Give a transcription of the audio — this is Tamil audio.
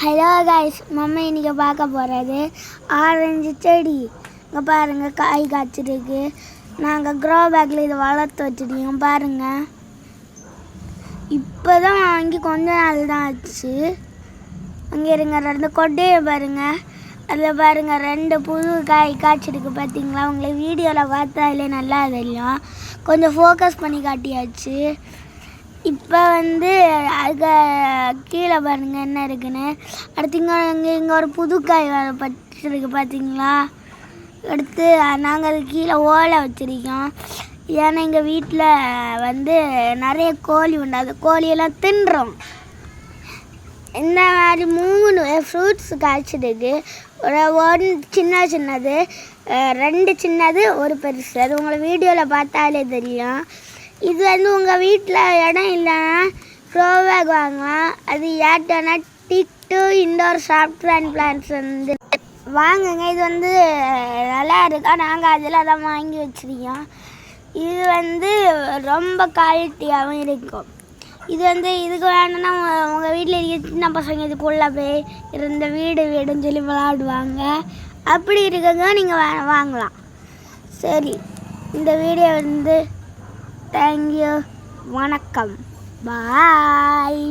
ஹலோ கைஸ், மம்மி இன்றைக்கி பார்க்க போகிறது ஆரஞ்சு செடி. இங்கே பாருங்கள், காய் காய்ச்சிருக்கு. நாங்கள் க்ரோ பேக்கில் இதை வளர்த்து வச்சுருக்கோம். பாருங்கள், இப்போ தான் வாங்கி கொஞ்ச நாள் தான் ஆச்சு. அங்கே இருங்க, 2 கொட்டையை பாருங்கள். அதில் பாருங்கள் 2 புது காய் காய்ச்சிருக்கு. பார்த்தீங்களா? உங்களுக்கு வீடியோவில் பார்த்தாலே நல்லா தெரியும். கொஞ்சம் ஃபோக்கஸ் பண்ணி காட்டியாச்சு. இப்போ அதுக்கு கீழே பாருங்கள் என்ன இருக்குன்னு. அடுத்து இங்கே ஒரு புது காய் பட்டிருக்கு. பார்த்தீங்களா? அடுத்து நாங்கள் அதுக்கு கீழே ஓலை வச்சுருக்கோம். ஏன்னா எங்கள் வீட்டில் நிறைய கோழி உண்டு. அந்த கோழியெல்லாம் தின்றோம். இந்த மாதிரி 3 ஃப்ரூட்ஸ் காய்ச்சிருக்கு. ஒன்று சின்னது, 2 சின்னது, 1 பெருசு. அது உங்களை வீடியோவில் பார்த்தாலே தெரியும். இது உங்கள் வீட்டில் இடம் இல்லைன்னா க்ரோ பேக் வாங்கலாம். அது ஏட்டோன்னா டிக் இண்டோர் சாஃப்ட் பிளான்ட்ஸ் வாங்குங்க. இது நல்லா இருக்கா. நாங்கள் அதில் தான் வாங்கி வச்சுருக்கோம். இது ரொம்ப குவாலிட்டியாகவும் இருக்கும். இதுக்கு வேணும்னா உங்கள் வீட்டில் இருக்க சின்ன பசங்க இதுக்குள்ளே போய் இருந்த வீடுன்னு சொல்லி விளாடுவாங்க. அப்படி இருக்கங்க நீங்கள் வாங்கலாம். சரி, இந்த வீடியோ தேங்க்யூ, வணக்கம், பாய்.